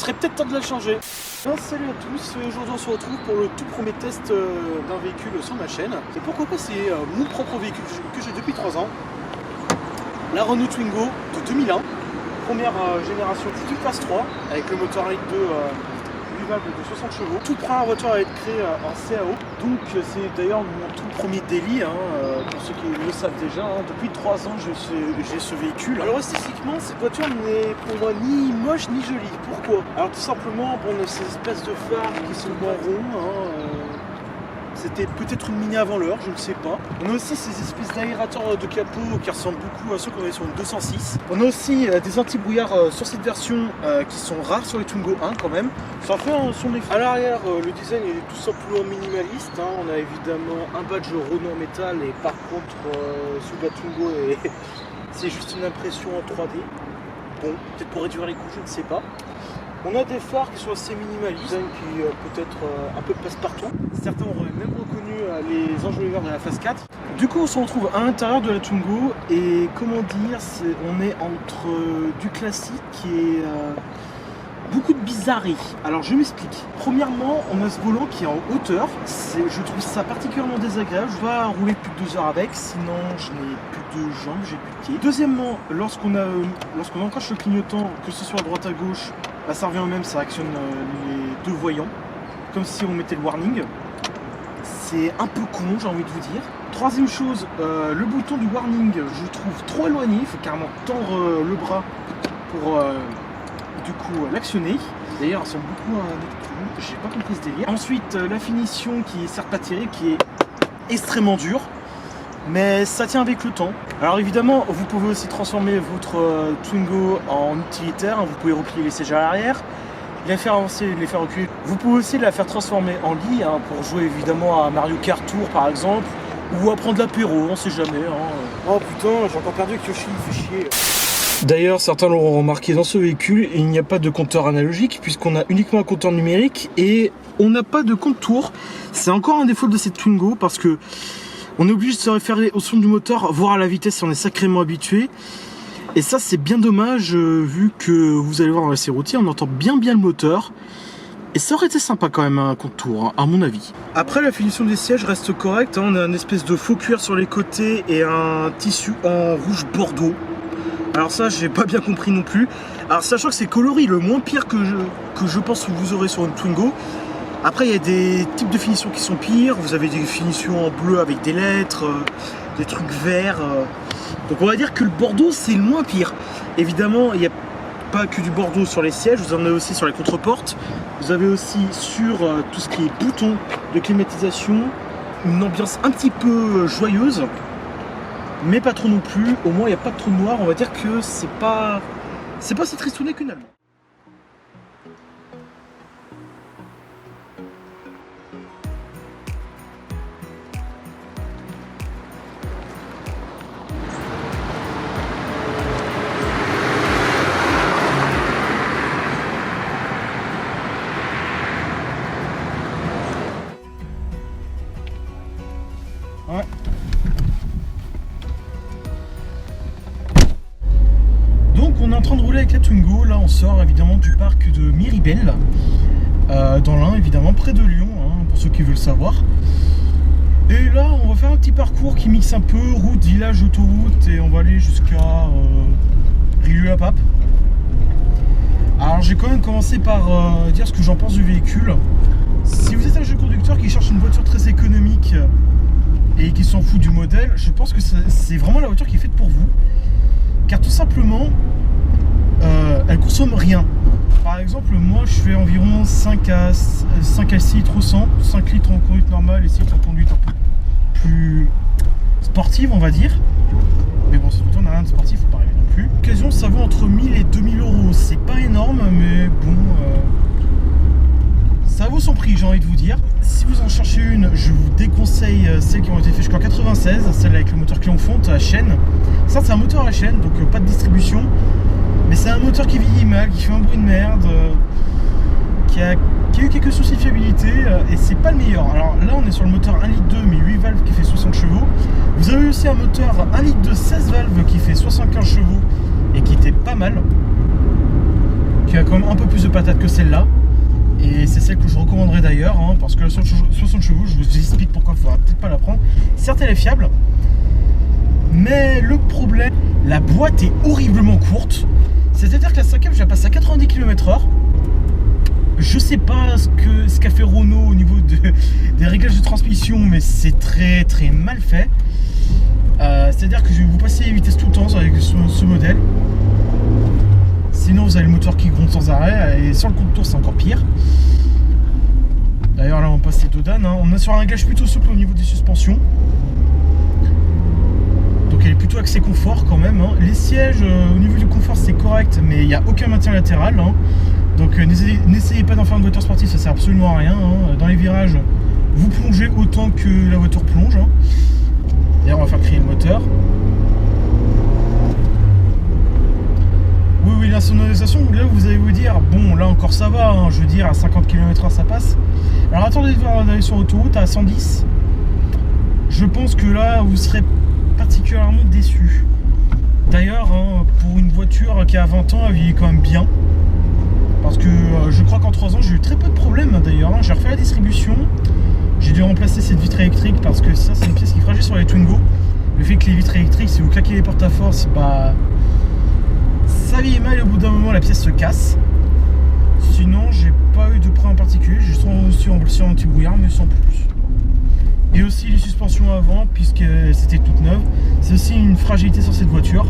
serait peut-être temps de la changer. Salut à tous, aujourd'hui on se retrouve pour le tout premier test d'un véhicule sur ma chaîne. Et pourquoi pas, c'est mon propre véhicule que j'ai depuis 3 ans. La Renault Twingo de 2001, première génération, c'est une classe 3 avec le moteur 1.2 8 valves de 60 chevaux. Toute première voiture à être créée en CAO, donc c'est d'ailleurs mon tout premier délit, pour ceux qui le savent déjà. Depuis 3 ans j'ai ce véhicule. Alors esthétiquement, cette voiture n'est pour moi ni moche ni jolie. Pourquoi? Alors tout simplement, on a ces espèces de phares qui sont ronds. C'était peut-être une Mini avant l'heure, je ne sais pas. On a aussi ces espèces d'aérateurs de capot qui ressemblent beaucoup à ceux qu'on avait sur une 206. On a aussi des anti-brouillards sur cette version qui sont rares sur les Twingo 1 quand même. Ça fait un son d'effet. À l'arrière, le design est tout simplement minimaliste. On a évidemment un badge Renault en métal et par contre, sous la Twingo, c'est juste une impression en 3D. Bon, peut-être pour réduire les coûts, je ne sais pas. On a des phares qui sont assez minimalistes, qui peut-être un peu passe-partout. Certains auraient même reconnu les enjoliveurs de la phase 4. Du coup, on se retrouve à l'intérieur de la Twingo et comment dire, on est entre du classique et beaucoup de bizarreries. Alors je m'explique. Premièrement, on a ce volant qui est en hauteur. Je trouve ça particulièrement désagréable. Je vais rouler plus de 2 heures avec, sinon je n'ai plus de jambes, j'ai plus de pieds. Deuxièmement, lorsqu'on enclenche le clignotant, que ce soit à droite à gauche, ça revient au même, ça actionne les 2 voyants, comme si on mettait le warning. C'est un peu con, j'ai envie de vous dire. Troisième chose, le bouton du warning, je trouve trop éloigné. Il faut carrément tendre le bras pour du coup l'actionner. D'ailleurs, ça ressemble beaucoup à un électron. J'ai pas compris ce délire. Ensuite, la finition qui est certes pas terrible, qui est extrêmement dure. Mais ça tient avec le temps. Alors évidemment, vous pouvez aussi transformer votre Twingo en utilitaire. Vous pouvez replier les sièges à l'arrière, les faire avancer, les faire reculer. Vous pouvez aussi la faire transformer en lit, pour jouer évidemment à Mario Kart Tour par exemple, ou à prendre l'apéro, on sait jamais. Oh putain, j'ai encore perdu avec Yoshi, il fait chier. D'ailleurs, certains l'auront remarqué, dans ce véhicule, il n'y a pas de compteur analogique puisqu'on a uniquement un compteur numérique et on n'a pas de compte-tour. C'est encore un défaut de cette Twingo parce que on est obligé de se référer au son du moteur, voire à la vitesse si on est sacrément habitué. Et ça, c'est bien dommage, vu que vous allez voir dans l'essai routier, on entend bien le moteur. Et ça aurait été sympa quand même un contour, à mon avis. Après, la finition des sièges reste correcte. On a une espèce de faux cuir sur les côtés et un tissu en rouge bordeaux. Alors ça, j'ai pas bien compris non plus. Alors sachant que c'est coloris le moins pire que je pense que vous aurez sur une Twingo. Après, il y a des types de finitions qui sont pires. Vous avez des finitions en bleu avec des lettres, des trucs verts. Donc on va dire que le bordeaux, c'est le moins pire. Évidemment, il n'y a pas que du bordeaux sur les sièges. Vous en avez aussi sur les contreportes. Vous avez aussi sur tout ce qui est boutons de climatisation. Une ambiance un petit peu joyeuse. Mais pas trop non plus. Au moins, il n'y a pas de trou noir. On va dire que c'est pas si tristounet qu'une allemande. Ouais. Donc on est en train de rouler avec la Twingo. Là on sort évidemment du parc de Miribel, dans l'Ain évidemment, près de Lyon, pour ceux qui veulent savoir. Et là on va faire un petit parcours qui mixe un peu route, village, autoroute, et on va aller jusqu'à Rieux-la-Pape. Alors j'ai quand même commencé par dire ce que j'en pense du véhicule. Si vous êtes un jeune conducteur qui cherche une voiture très économique et qui s'en fout du modèle, je pense que c'est vraiment la voiture qui est faite pour vous, car tout simplement elle consomme rien. Par exemple, moi je fais environ 5 à 6 litres au 100, 5 litres en conduite normale et 6 litres en conduite un peu plus sportive, on va dire. Mais bon, cette voiture n'a rien de sportif, faut pas rêver non plus. L'occasion, ça vaut entre 1000 et 2000 euros. C'est pas énorme, mais bon, ça vaut son prix, j'ai envie de vous dire. Si vous en cherchez une, je vous déconseille celles qui ont été faites jusqu'en 96, celle avec le moteur clé en fonte à chaîne. Ça, c'est un moteur à chaîne, donc pas de distribution. Mais c'est un moteur qui vieillit mal, qui fait un bruit de merde, qui a eu quelques soucis de fiabilité, et c'est pas le meilleur. Alors là, on est sur le moteur 1,2 litre mais 8 valves qui fait 60 chevaux. Vous avez aussi un moteur 1 litre de 16 valves qui fait 75 chevaux et qui était pas mal. Qui qui a quand même un peu plus de patate que celle-là. Et c'est celle que je recommanderais d'ailleurs, hein, parce que la 60 chevaux, je vous explique pourquoi il ne faudra peut-être pas la prendre. Certes, elle est fiable, mais le problème, la boîte est horriblement courte. C'est-à-dire que la 5ème, je la passe à 90 km/h. Je sais pas ce qu'a fait Renault au niveau des réglages de transmission, mais c'est très très mal fait. C'est-à-dire que je vais vous passer les vitesses tout le temps avec ce modèle. Sinon vous avez le moteur qui gronde sans arrêt, et sur le contour c'est encore pire. D'ailleurs là on passe les Dodan, hein. On est sur un réglage plutôt souple au niveau des suspensions. Donc elle est plutôt axée confort quand même, hein. Les sièges au niveau du confort c'est correct, mais il n'y a aucun maintien latéral, hein. Donc n'essayez pas d'en faire une voiture sportive, ça sert absolument à rien, hein. Dans les virages, vous plongez autant que la voiture plonge, hein. D'ailleurs on va faire crier le moteur. Oui, la sonorisation, là vous allez vous dire, bon là encore ça va, hein, je veux dire à 50 km/h ça passe. Alors attendez d'aller sur l'autoroute à 110. Je pense que là vous serez particulièrement déçu. D'ailleurs, hein, pour une voiture qui a 20 ans, elle vieillit quand même bien. Parce que je crois qu'en 3 ans j'ai eu très peu de problèmes d'ailleurs, hein. J'ai refait la distribution. J'ai dû remplacer cette vitre électrique parce que ça c'est une pièce qui est fragile sur les Twingo. Le fait que les vitres électriques, si vous claquez les portes à force, bah ça vieillit mal et au bout d'un moment la pièce se casse. Sinon j'ai pas eu de problème en particulier, j'ai juste aussi remplacé un anti-brouillard mais sans plus. Et aussi les suspensions avant, puisque c'était toute neuve, c'est aussi une fragilité sur cette voiture.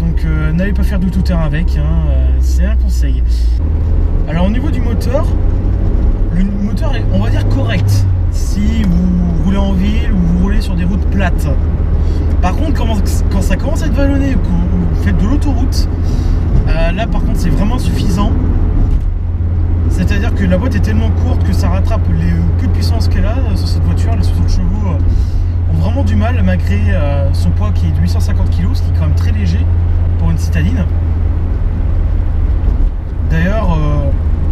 Donc n'allez pas faire de tout terrain avec, hein, c'est un conseil. Alors au niveau du moteur, le moteur est, on va dire, correct si vous roulez en ville ou vous roulez sur des routes plates. Par contre quand ça commence à être vallonné, quand vous faites de l'autoroute, là par contre c'est vraiment suffisant. C'est-à-dire que la boîte est tellement courte que ça rattrape les peu de puissance qu'elle a sur cette voiture. Les 60 chevaux ont vraiment du mal malgré son poids qui est de 850 kg, ce qui est quand même très léger pour une citadine. D'ailleurs,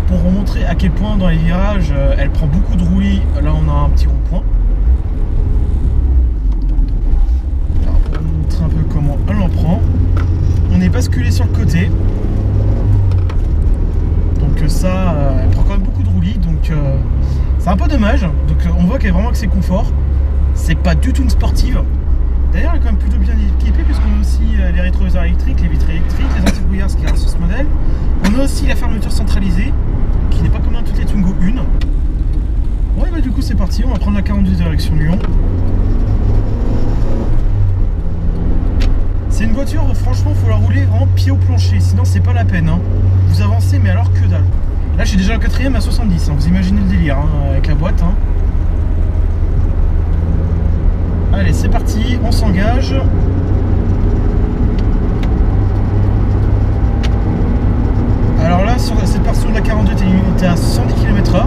pour vous montrer à quel point dans les virages elle prend beaucoup de roulis, là on a un petit rond-point. Alors pour vous montrer un peu comment elle en prend, on est basculé sur le côté. Donc ça, elle prend quand même beaucoup de roulis, donc c'est un peu dommage. Donc on voit qu'elle est vraiment axée confort. C'est pas du tout une sportive. D'ailleurs elle est quand même plutôt bien équipée puisqu'on a aussi les rétroviseurs électriques, les vitres électriques, les anti-brouillards, ce qui reste sur ce modèle. On a aussi la fermeture centralisée, qui n'est pas comme dans toutes les Twingo 1. Ouais bah du coup c'est parti, on va prendre la 42 direction Lyon. C'est une voiture, franchement il faut la rouler vraiment pied au plancher, sinon c'est pas la peine, hein. Vous avancez mais alors que dalle. Là j'ai déjà le 4ème à 70, hein. Vous imaginez le délire, hein, avec la boîte, hein. Allez c'est parti, on s'engage. Alors là sur cette portion de la 42 t'es à 110 km/h.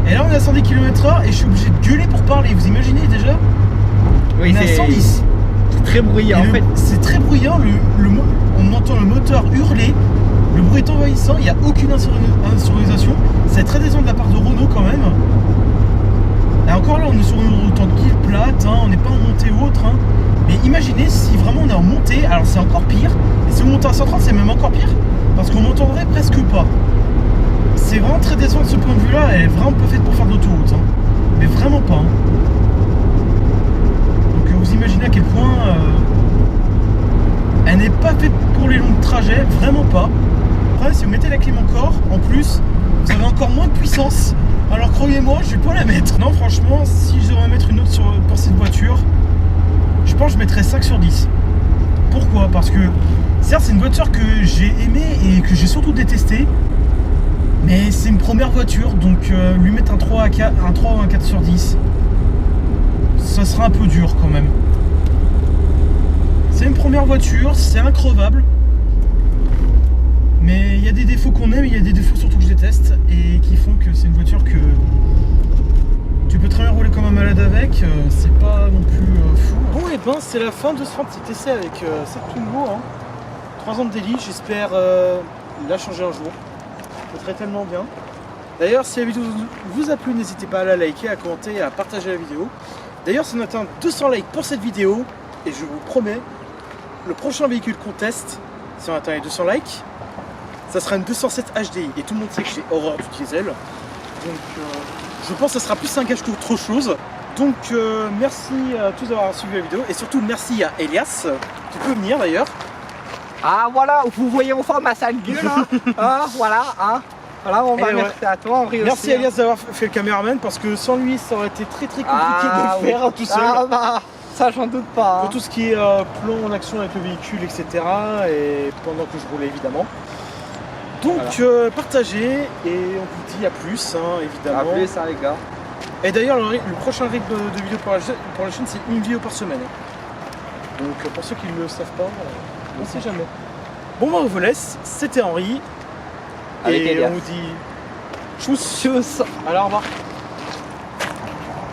Et là on est à 110 km/h et je suis obligé de gueuler pour parler, vous imaginez déjà? Oui, on est à 110. C'est très bruyant en fait. C'est très bruyant, on entend le moteur hurler, le bruit est envahissant, il n'y a aucune insonorisation. C'est très décent de la part de Renault quand même. Et encore là on est sur une route tranquille, plate, hein, on n'est pas en montée ou autre, hein. Mais imaginez si vraiment on est en montée, alors c'est encore pire. Et si on monte à 130 c'est même encore pire, parce qu'on m'entendrait presque pas. C'est vraiment très décent de ce point de vue là, elle est vraiment pas faite pour faire de l'autoroute, hein. Mais vraiment pas, hein. Vous imaginez à quel point elle n'est pas faite pour les longs trajets, vraiment pas. Après, si vous mettez la clim encore, en plus, vous avez encore moins de puissance. Alors croyez-moi, je vais pas la mettre. Non, franchement, si je devais mettre une note pour cette voiture, je pense que je mettrais 5 sur 10. Pourquoi? Parce que, certes, c'est une voiture que j'ai aimée et que j'ai surtout détestée. Mais c'est une première voiture, donc lui mettre un 3 ou un 4 sur 10, ça sera un peu dur quand même. C'est une première voiture, c'est increvable. Mais il y a des défauts qu'on aime, il y a des défauts surtout que je déteste et qui font que c'est une voiture que tu peux très bien rouler comme un malade avec, c'est pas non plus fou. Bon et ben c'est la fin de ce petit essai avec cette Twingo, hein. 3 ans de délit, j'espère la changer un jour. Ça serait tellement bien. D'ailleurs si la vidéo vous a plu, n'hésitez pas à la liker, à commenter et à partager la vidéo. D'ailleurs si on atteint 200 likes pour cette vidéo, et je vous promets, le prochain véhicule qu'on teste, si on atteint les 200 likes, ça sera une 207 HDI. Et tout le monde sait que j'ai horreur du diesel. Donc je pense que ça sera plus un gage qu'autre chose. Donc merci à tous d'avoir suivi la vidéo. Et surtout merci à Elias. Tu peux venir d'ailleurs. Ah voilà, vous voyez enfin ma sale gueule hein. Ah, voilà, hein. Voilà, on va merci à toi Henri. Merci aussi, Elias d'avoir fait le caméraman parce que sans lui ça aurait été très compliqué de le faire tout seul. Ah bah, ça j'en doute pas. Pour tout ce qui est plan en action avec le véhicule, etc. Et pendant que je roulais évidemment. Donc voilà. Partagez et on vous dit à plus, hein, évidemment. À plus hein, les gars. Et d'ailleurs le prochain rythme de vidéo pour la chaîne c'est une vidéo par semaine. Donc pour ceux qui ne le savent pas, on ne sait jamais. Bon bah on vous laisse, c'était Henri. Avec et Elias. on vous dit tchuss. Tchuss. Alors au revoir.